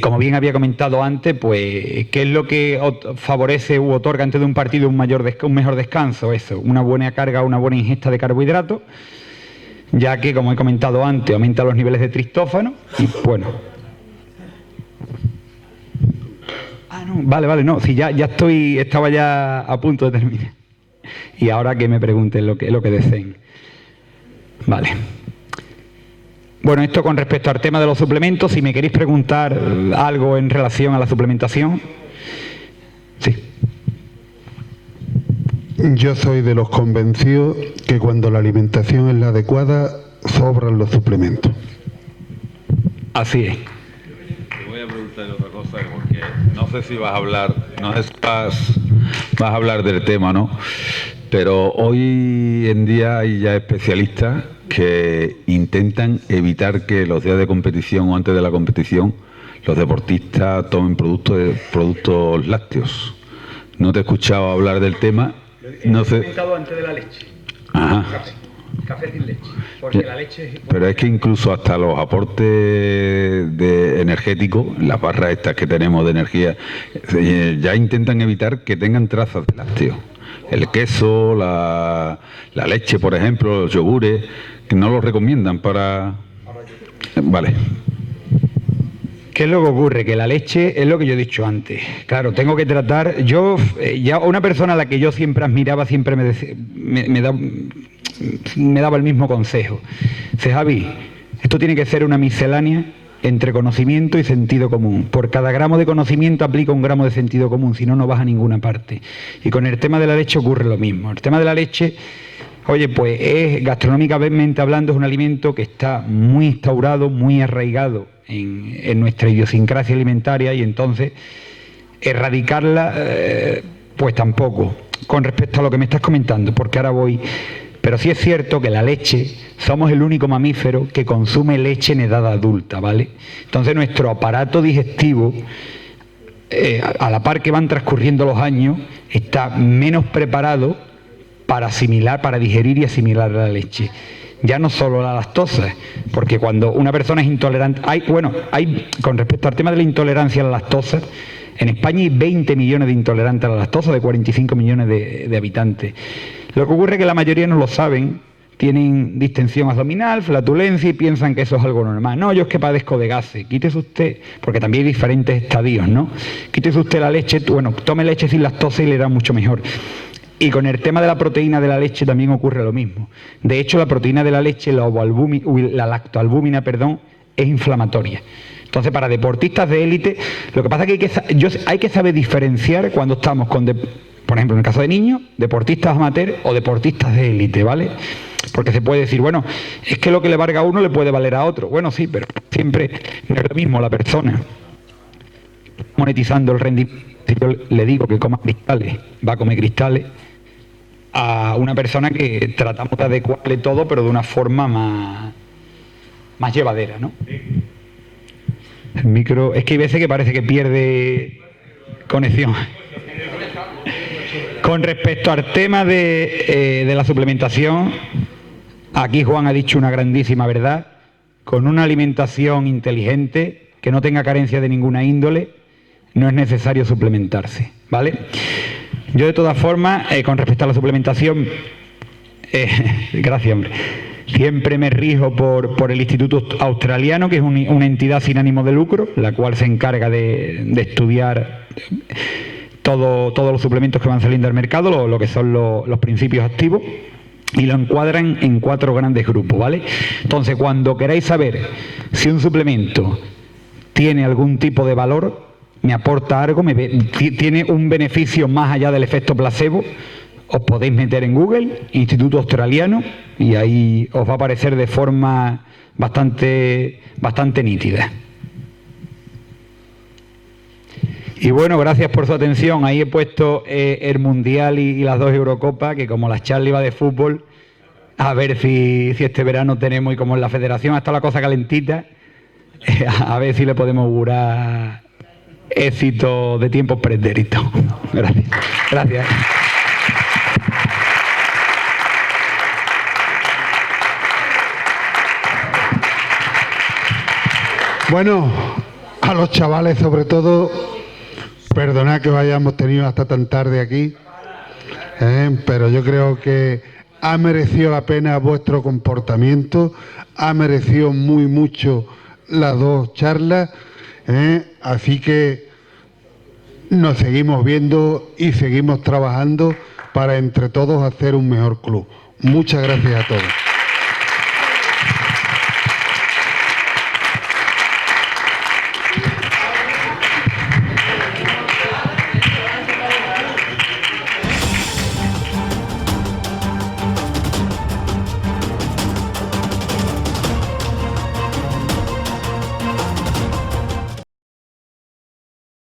como bien había comentado antes, pues, ¿qué es lo que favorece u otorga antes de un partido un mejor descanso? Eso, una buena carga, una buena ingesta de carbohidratos, ya que, como he comentado antes, aumenta los niveles de tristófano y, bueno... Vale, no, si estaba ya a punto de terminar. Y ahora que me pregunten lo que deseen. Vale. Bueno, esto con respecto al tema de los suplementos, si me queréis preguntar algo en relación a la suplementación. Sí. Yo soy de los convencidos que cuando la alimentación es la adecuada, sobran los suplementos. Así es. Te voy a preguntar otra cosa, porque no sé si vas a hablar, no sé si vas a hablar del tema, ¿no? Pero hoy en día hay ya especialistas que intentan evitar que los días de competición o antes de la competición los deportistas tomen productos lácteos. No te he escuchado hablar del tema. No sé. Antes de la leche. Ajá. Café sin leche. Porque la leche. Pero es que incluso hasta los aportes energéticos, las barras estas que tenemos de energía, ya intentan evitar que tengan trazas de lácteos. El queso, la leche, por ejemplo, los yogures, que no los recomiendan para... Vale. ¿Qué es lo que ocurre? Que la leche es lo que yo he dicho antes. Claro, tengo que tratar... Yo, ya una persona a la que yo siempre admiraba, siempre me daba el mismo consejo. Dice, Javi, esto tiene que ser una miscelánea entre conocimiento y sentido común. Por cada gramo de conocimiento aplica un gramo de sentido común, si no, no vas a ninguna parte. Y con el tema de la leche ocurre lo mismo. El tema de la leche, oye, pues es, gastronómicamente hablando, es un alimento que está muy instaurado, muy arraigado en nuestra idiosincrasia alimentaria, y entonces erradicarla, pues tampoco, con respecto a lo que me estás comentando, porque ahora voy... Pero sí es cierto que la leche, somos el único mamífero que consume leche en edad adulta, ¿vale? Entonces nuestro aparato digestivo, a la par que van transcurriendo los años, está menos preparado para asimilar, para digerir y asimilar la leche. Ya no solo la lactosa, porque cuando una persona es intolerante... con respecto al tema de la intolerancia a la lactosa, en España hay 20 millones de intolerantes a la lactosa, de 45 millones de habitantes. Lo que ocurre es que la mayoría no lo saben, tienen distensión abdominal, flatulencia y piensan que eso es algo normal. No, yo es que padezco de gases. Quítese usted, porque también hay diferentes estadios, ¿no? Quítese usted la leche, tome leche sin lactosa y le irá mucho mejor. Y con el tema de la proteína de la leche también ocurre lo mismo. De hecho, la proteína de la leche, la lactoalbúmina, es inflamatoria. Entonces, para deportistas de élite, lo que pasa es que hay que saber diferenciar cuando estamos con, por ejemplo, en el caso de niños, deportistas amateur o deportistas de élite, ¿vale? Porque se puede decir, bueno, es que lo que le valga a uno le puede valer a otro. Bueno, sí, pero siempre no es lo mismo la persona monetizando el rendimiento. Si yo le digo que coma cristales, va a comer cristales, a una persona que tratamos de adecuarle todo, pero de una forma más llevadera, ¿no? El micro, es que hay veces que parece que pierde conexión. Con respecto al tema de la suplementación, aquí Juan ha dicho una grandísima verdad. Con una alimentación inteligente, que no tenga carencia de ninguna índole, no es necesario suplementarse, ¿vale? Yo, de todas formas, con respecto a la suplementación, gracias, hombre, siempre me rijo por el Instituto Australiano, que es una entidad sin ánimo de lucro, la cual se encarga de estudiar todos los suplementos que van saliendo al mercado, lo que son los principios activos, y lo encuadran en 4 grandes grupos, ¿vale? Entonces, cuando queráis saber si un suplemento tiene algún tipo de valor, me aporta algo, tiene un beneficio más allá del efecto placebo, os podéis meter en Google, Instituto Australiano, y ahí os va a aparecer de forma bastante nítida. Y bueno, gracias por su atención. Ahí he puesto el Mundial y las 2 Eurocopas, que como la charla iba de fútbol, a ver si este verano tenemos, y como en la federación está la cosa calentita, a ver si le podemos augurar éxito de tiempos pretéritos. Gracias. Gracias. Bueno, a los chavales sobre todo, perdonad que os hayamos tenido hasta tan tarde aquí, pero yo creo que ha merecido la pena vuestro comportamiento, ha merecido mucho las 2 charlas, así que nos seguimos viendo y seguimos trabajando para entre todos hacer un mejor club. Muchas gracias a todos.